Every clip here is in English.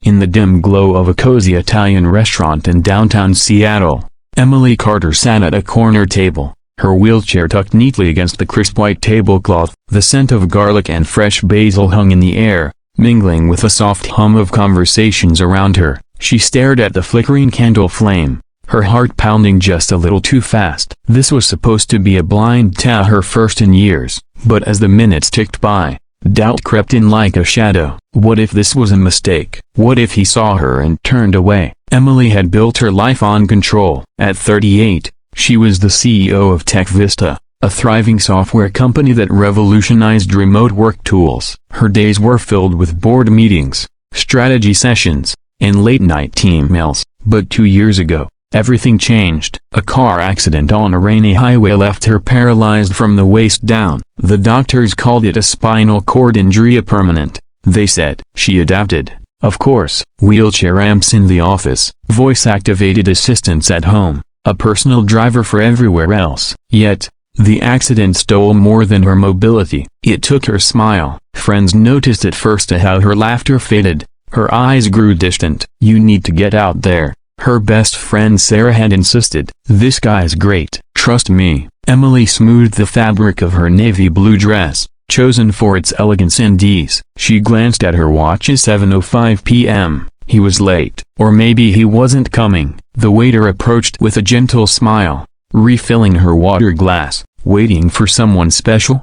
in the dim glow of a cozy Italian restaurant in downtown Seattle. Emily Carter sat at a corner table, her wheelchair tucked neatly against the crisp white tablecloth. The scent of garlic and fresh basil hung in the air, mingling with the soft hum of conversations around her. She stared at the flickering candle flame, her heart pounding just a little too fast. This was supposed to be a blind test, her first in years, but as the minutes ticked by, doubt crept in like a shadow. What if this was a mistake? What if he saw her and turned away? Emily had built her life on control. At 38, she was the CEO of Tech Vista, a thriving software company that revolutionized remote work tools. Her days were filled with board meetings, strategy sessions, and late-night emails. But 2 years ago, everything changed. A car accident on a rainy highway left her paralyzed from the waist down. The doctors called it a spinal cord injury, a permanent, they said. She adapted, of course. Wheelchair ramps in the office, voice-activated assistants at home, a personal driver for everywhere else. Yet, the accident stole more than her mobility. It took her smile. Friends noticed at first how her laughter faded. Her eyes grew distant. "You need to get out there," her best friend Sarah had insisted. "This guy's great, trust me." Emily smoothed the fabric of her navy blue dress, chosen for its elegance and ease. She glanced at her watch at 7:05 p.m. He was late. Or maybe he wasn't coming. The waiter approached with a gentle smile, refilling her water glass. "Waiting for someone special?"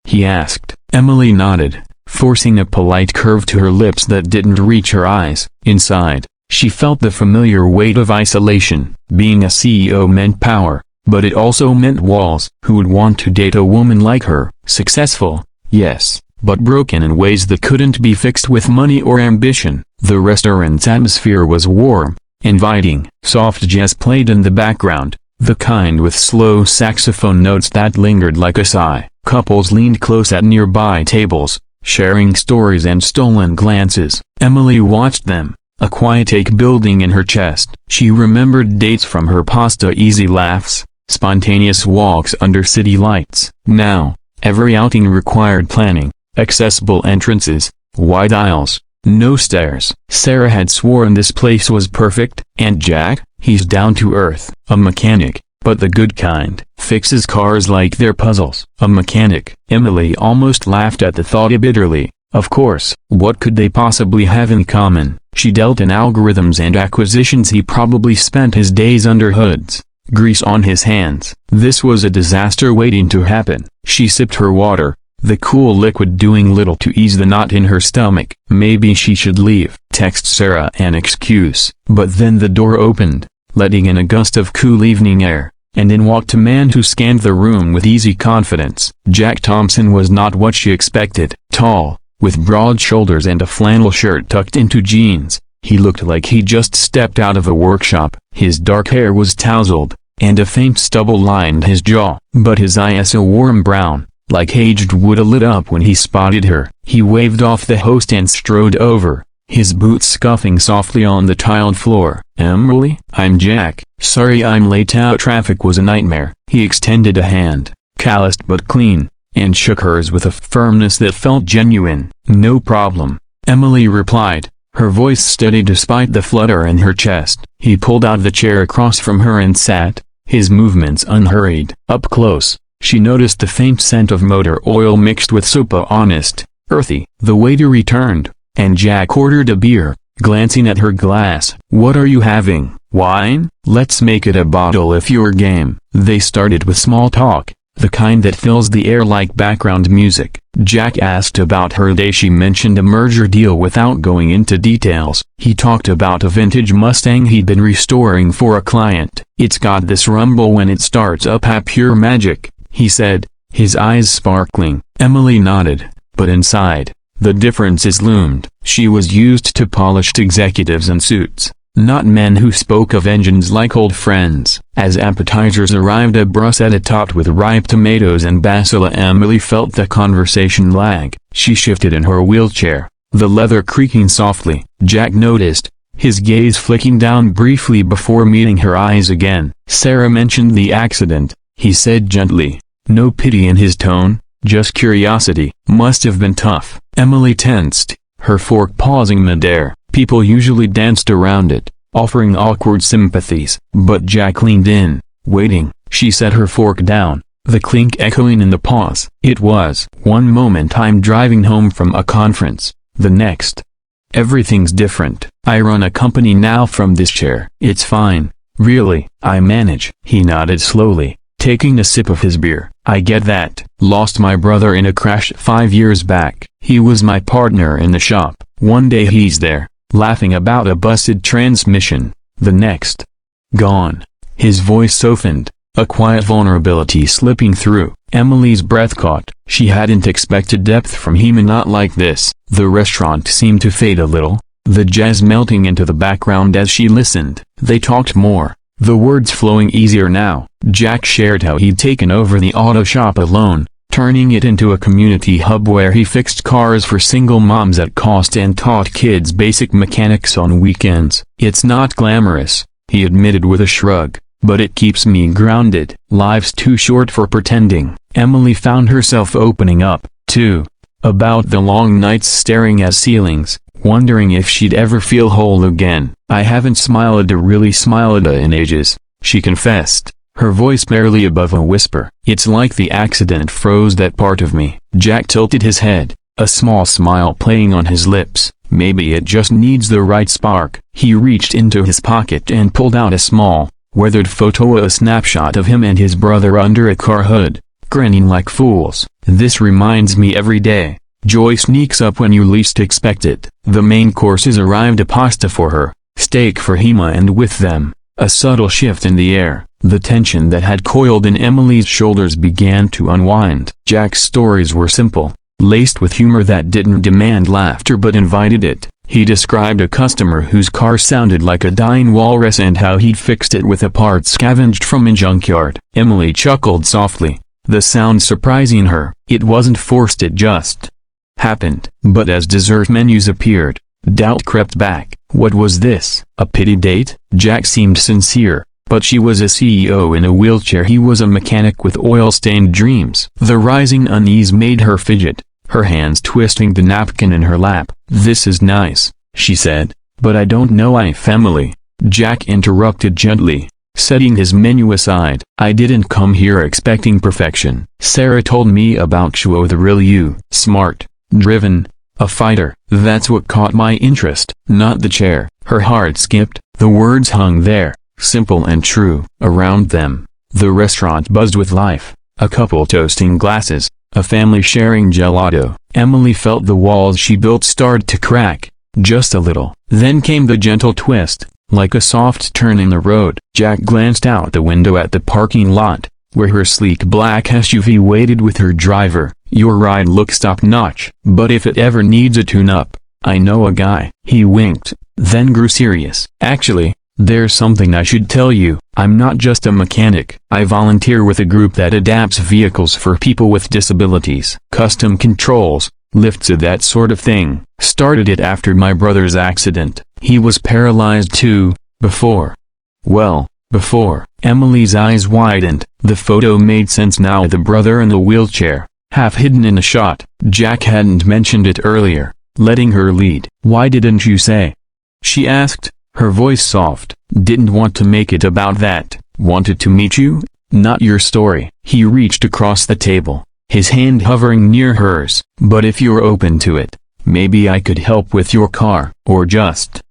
he asked. Emily nodded, forcing a polite curve to her lips that didn't reach her eyes. Inside, she felt the familiar weight of isolation. Being a CEO meant power, but it also meant walls. Who would want to date a woman like her? Successful, yes, but broken in ways that couldn't be fixed with money or ambition. The restaurant's atmosphere was warm, inviting. Soft jazz played in the background, the kind with slow saxophone notes that lingered like a sigh. Couples leaned close at nearby tables, sharing stories and stolen glances. Emily watched them, a quiet ache building in her chest. She remembered dates from her pasta-easy laughs, spontaneous walks under city lights. Now, every outing required planning, accessible entrances, wide aisles, no stairs. Sarah had sworn this place was perfect. And Jack? He's down to earth. A mechanic, but the good kind. Fixes cars like they're puzzles. A mechanic. Emily almost laughed at the thought bitterly. Of course, what could they possibly have in common? She dealt in algorithms and acquisitions. He probably spent his days under hoods, grease on his hands. This was a disaster waiting to happen. She sipped her water, the cool liquid doing little to ease the knot in her stomach. Maybe she should leave. Text Sarah an excuse. But then the door opened, letting in a gust of cool evening air, and in walked a man who scanned the room with easy confidence. Jack Thompson was not what she expected. Tall, with broad shoulders and a flannel shirt tucked into jeans, he looked like he just stepped out of a workshop. His dark hair was tousled, and a faint stubble lined his jaw. But his eyes, a warm brown, like aged wood, lit up when he spotted her. He waved off the host and strode over, his boots scuffing softly on the tiled floor. "Emily? I'm Jack. Sorry I'm late. Out traffic was a nightmare." He extended a hand, calloused but clean, and shook hers with a firmness that felt genuine. "No problem," Emily replied, her voice steady despite the flutter in her chest. He pulled out the chair across from her and sat, his movements unhurried. Up close, she noticed the faint scent of motor oil mixed with soap, honest, earthy. The waiter returned, and Jack ordered a beer, glancing at her glass. "What are you having? Wine? Let's make it a bottle if you're game." They started with small talk, the kind that fills the air like background music. Jack asked about her day. She mentioned a merger deal without going into details. He talked about a vintage Mustang he'd been restoring for a client. "It's got this rumble when it starts up, pure magic," he said, his eyes sparkling. Emily nodded, but inside, the differences loomed. She was used to polished executives in suits, not men who spoke of engines like old friends. As appetizers arrived, a bruschetta topped with ripe tomatoes and basil, Emily felt the conversation lag. She shifted in her wheelchair, the leather creaking softly. Jack noticed, his gaze flicking down briefly before meeting her eyes again. "Sarah mentioned the accident," he said gently, no pity in his tone, just curiosity. "Must have been tough." Emily tensed, her fork pausing midair. People usually danced around it, offering awkward sympathies, but Jack leaned in, waiting. She set her fork down, the clink echoing in the pause. It was. One moment I'm driving home from a conference, the next, everything's different. I run a company now from this chair. It's fine, really, I manage. He nodded slowly, taking a sip of his beer. I get that. Lost my brother in a crash 5 years back. He was my partner in the shop. One day he's there, laughing about a busted transmission. The next, gone. His voice softened, a quiet vulnerability slipping through. Emily's breath caught. She hadn't expected depth from him, and not like this. The restaurant seemed to fade a little, the jazz melting into the background as she listened. They talked more, the words flowing easier now. Jack shared how he'd taken over the auto shop alone, turning it into a community hub where he fixed cars for single moms at cost and taught kids basic mechanics on weekends. It's not glamorous, he admitted with a shrug, but it keeps me grounded. Life's too short for pretending. Emily found herself opening up, too, about the long nights staring at ceilings, wondering if she'd ever feel whole again. I haven't really smiled in ages, she confessed, her voice barely above a whisper. It's like the accident froze that part of me. Jack tilted his head, a small smile playing on his lips. Maybe it just needs the right spark. He reached into his pocket and pulled out a small, weathered photo, a snapshot of him and his brother under a car hood, grinning like fools. This reminds me every day. Joy sneaks up when you least expect it. The main courses arrived, a pasta for her, steak for Hema, and with them, a subtle shift in the air. The tension that had coiled in Emily's shoulders began to unwind. Jack's stories were simple, laced with humor that didn't demand laughter but invited it. He described a customer whose car sounded like a dying walrus and how he'd fixed it with a part scavenged from a junkyard. Emily chuckled softly, the sound surprising her. It wasn't forced, it just happened. But as dessert menus appeared, doubt crept back. What was this? A pity date? Jack seemed sincere, but she was a CEO in a wheelchair. He was a mechanic with oil-stained dreams. The rising unease made her fidget, her hands twisting the napkin in her lap. This is nice, she said, but I don't know if Emily. Jack interrupted gently, setting his menu aside. I didn't come here expecting perfection. Sarah told me about you, the real you. Smart, driven, a fighter. That's what caught my interest, not the chair. Her heart skipped. The words hung there, simple and true. Around them, the restaurant buzzed with life. A couple toasting glasses, a family sharing gelato. Emily felt the walls she built start to crack, just a little. Then came the gentle twist, like a soft turn in the road. Jack glanced out the window at the parking lot, where her sleek black SUV waited with her driver. Your ride looks top-notch, but if it ever needs a tune-up, I know a guy. He winked, then grew serious. Actually, there's something I should tell you. I'm not just a mechanic. I volunteer with a group that adapts vehicles for people with disabilities. Custom controls, lifts, that sort of thing. Started it after my brother's accident. He was paralyzed too, before. Well, before. Emily's eyes widened. The photo made sense now. The brother in the wheelchair, half hidden in the shot. Jack hadn't mentioned it earlier, letting her lead. Why didn't you say? She asked, her voice soft. Didn't want to make it about that. Wanted to meet you, not your story. He reached across the table, his hand hovering near hers. But if you're open to it, maybe I could help with your car, or just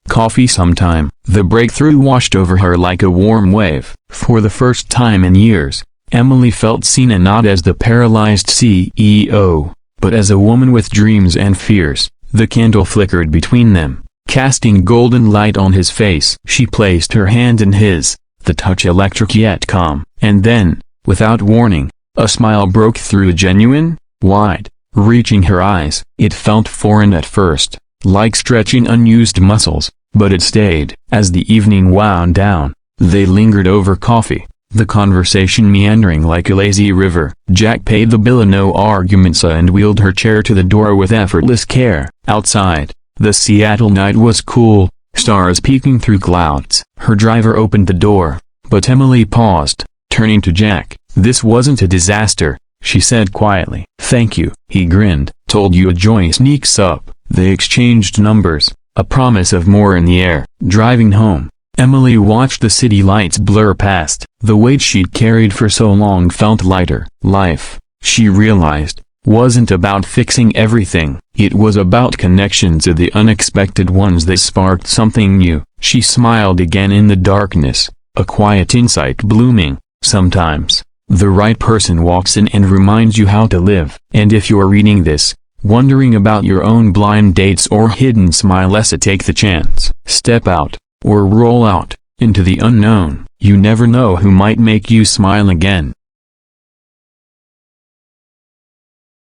coffee sometime. The breakthrough washed over her like a warm wave. For the first time in years, Emily felt seen, and not as the paralyzed CEO, but as a woman with dreams and fears. The candle flickered between them, casting golden light on his face. She placed her hand in his, the touch electric yet calm. And then, without warning, a smile broke through, genuine, wide, reaching her eyes. It felt foreign at first, like stretching unused muscles, but it stayed. As the evening wound down, they lingered over coffee, the conversation meandering like a lazy river. Jack paid the bill, no arguments, and wheeled her chair to the door with effortless care. Outside, the Seattle night was cool, stars peeking through clouds. Her driver opened the door, but Emily paused, turning to Jack. This wasn't a disaster, she said quietly. Thank you. He grinned. Told you a joy sneaks up. They exchanged numbers, a promise of more in the air. Driving home, Emily watched the city lights blur past. The weight she'd carried for so long felt lighter. Life, she realized, wasn't about fixing everything. It was about connections to the unexpected ones that sparked something new. She smiled again in the darkness, a quiet insight blooming. Sometimes, the right person walks in and reminds you how to live. And if you're reading this, wondering about your own blind dates or hidden smiles, take the chance. Step out, or roll out, into the unknown. You never know who might make you smile again.